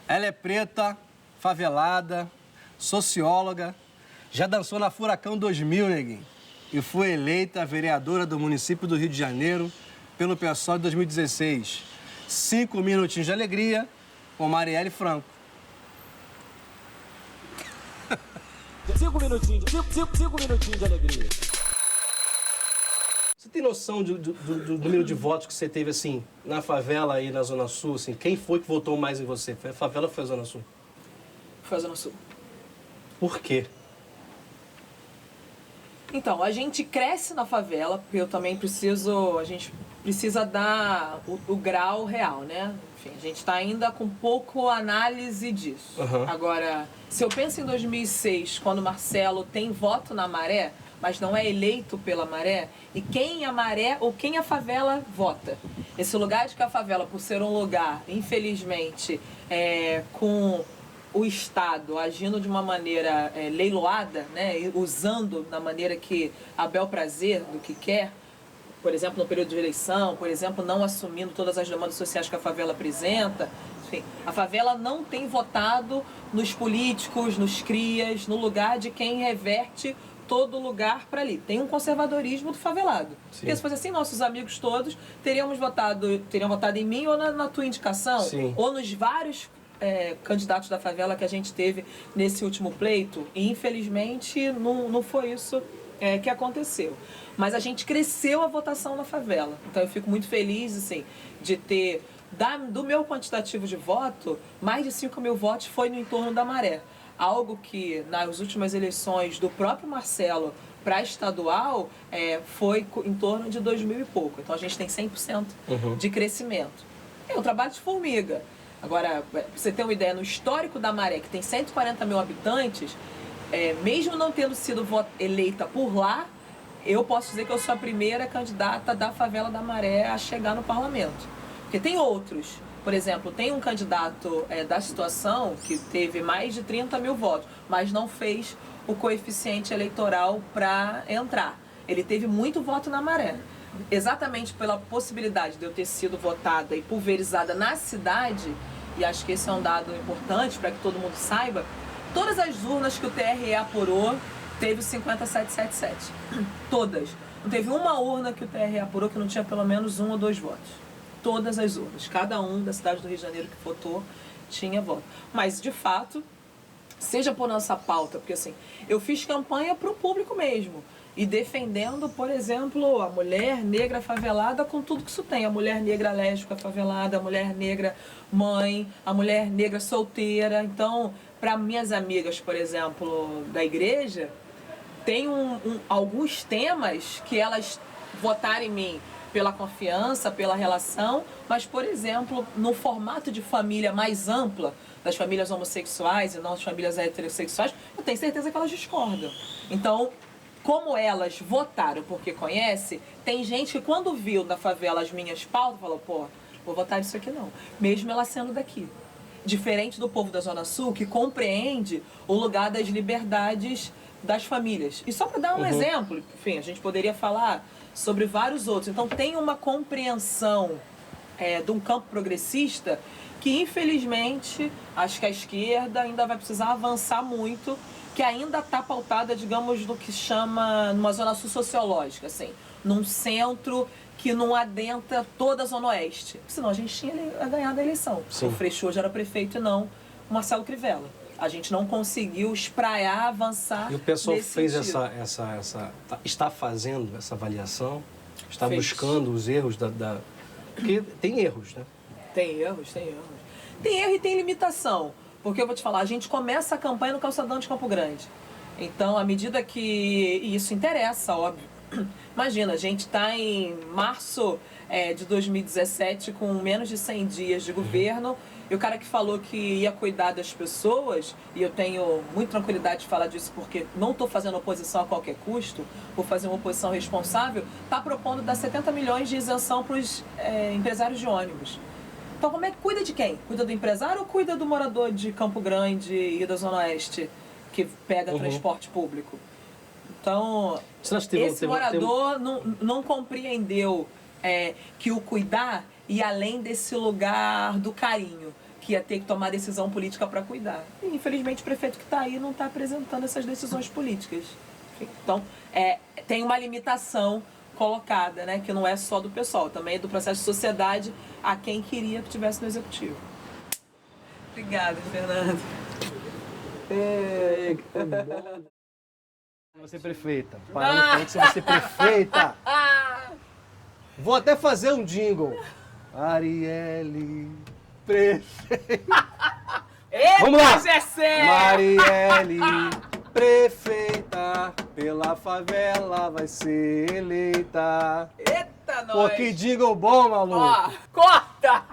Ela é preta, favelada, socióloga, já dançou na Furacão 2000, neguinho, e foi eleita vereadora do município do Rio de Janeiro pelo PSOL de 2016. 5 minutinhos de alegria com Marielle Franco. 5 minutinhos de alegria. Você tem noção do número de votos que você teve, assim, na favela e na Zona Sul? Assim, quem foi que votou mais em você? Foi a favela ou foi a Zona Sul? Foi a Zona Sul. Por quê? Então, a gente cresce na favela, porque a gente precisa dar o grau real, né? Enfim, a gente está ainda com pouco análise disso. Uhum. Agora, se eu penso em 2006, quando o Marcelo tem voto na Maré, mas não é eleito pela Maré, e quem a Maré ou quem a favela vota. Esse lugar de que a favela, por ser um lugar, infelizmente, com o Estado agindo de uma maneira leiloada, né, usando da maneira que a bel prazer do que quer, por exemplo, no período de eleição, por exemplo, não assumindo todas as demandas sociais que a favela apresenta. Enfim, a favela não tem votado nos políticos, nos crias, no lugar de quem reverte todo lugar para ali. Tem um conservadorismo do favelado. Sim. Porque se fosse assim, nossos amigos todos teriam votado em mim ou na tua indicação, Sim. ou nos vários candidatos da favela que a gente teve nesse último pleito. E infelizmente não foi isso que aconteceu. Mas a gente cresceu a votação na favela. Então eu fico muito feliz assim, de ter, do meu quantitativo de voto, mais de 5 mil votos foi no entorno da Maré. Algo que nas últimas eleições do próprio Marcelo para estadual foi em torno de 2.000 e pouco. Então a gente tem 100% de crescimento. É um trabalho de formiga. Agora, pra você ter uma ideia, no histórico da Maré, que tem 140 mil habitantes, mesmo não tendo sido eleita por lá, eu posso dizer que eu sou a primeira candidata da favela da Maré a chegar no parlamento. Porque tem outros. Por exemplo, tem um candidato da situação que teve mais de 30 mil votos, mas não fez o coeficiente eleitoral para entrar. Ele teve muito voto na Maré. Exatamente pela possibilidade de eu ter sido votada e pulverizada na cidade, e acho que esse é um dado importante para que todo mundo saiba, todas as urnas que o TRE apurou teve o 5777. Todas. Não teve uma urna que o TRE apurou que não tinha pelo menos 1 ou 2 votos. Todas as urnas. Cada um da cidade do Rio de Janeiro que votou tinha voto. Mas, de fato, seja por nossa pauta, porque assim, eu fiz campanha para o público mesmo. E defendendo, por exemplo, a mulher negra favelada com tudo que isso tem. A mulher negra lésbica favelada, a mulher negra mãe, a mulher negra solteira. Então, para minhas amigas, por exemplo, da igreja, tem alguns temas que elas votaram em mim pela confiança, pela relação, mas, por exemplo, no formato de família mais ampla, das famílias homossexuais e não das famílias heterossexuais, eu tenho certeza que elas discordam. Então, como elas votaram porque conhece, tem gente que quando viu na favela as minhas pautas, falou, pô, vou votar nisso aqui não, mesmo ela sendo daqui. Diferente do povo da Zona Sul, que compreende o lugar das liberdades das famílias. E só para dar um exemplo, enfim, a gente poderia falar sobre vários outros. Então tem uma compreensão de um campo progressista que, infelizmente, acho que a esquerda ainda vai precisar avançar muito, que ainda está pautada, digamos, no que chama, numa zona sul sociológica, assim, num centro que não adentra toda a Zona Oeste. Senão a gente tinha ganhado a eleição. Sim. O Freixo já era prefeito e não o Marcelo Crivella. A gente não conseguiu espraiar, avançar. E o pessoal fez sentido. está fazendo essa avaliação? Está Fez. buscando os erros Porque tem erros, né? Tem erros. Tem erro e tem limitação. Porque eu vou te falar, a gente começa a campanha no Calçadão de Campo Grande. Então, à medida que... E isso interessa, óbvio. Imagina, a gente está em março de 2017, com menos de 100 dias de governo, e o cara que falou que ia cuidar das pessoas, e eu tenho muita tranquilidade de falar disso porque não estou fazendo oposição a qualquer custo, vou fazer uma oposição responsável, está propondo dar 70 milhões de isenção para os empresários de ônibus. Então, como é que cuida de quem? Cuida do empresário ou cuida do morador de Campo Grande e da Zona Oeste que pega transporte público? Então, esse morador não compreendeu que o cuidar ia além desse lugar do carinho, que ia ter que tomar decisão política para cuidar. E, infelizmente, o prefeito que está aí não está apresentando essas decisões políticas. Então, tem uma limitação colocada, né? Que não é só do pessoal, também é do processo de sociedade a quem queria que tivesse no executivo. Obrigada, Fernando. Você prefeita. Parando falando que você vai ser prefeita. Vou até fazer um jingle. Marielle, prefeita. Eita, Vamos lá! Gessé! Marielle, prefeita, pela favela vai ser eleita. Eita, nós! Pô, que jingle bom, maluco! Ó, corta!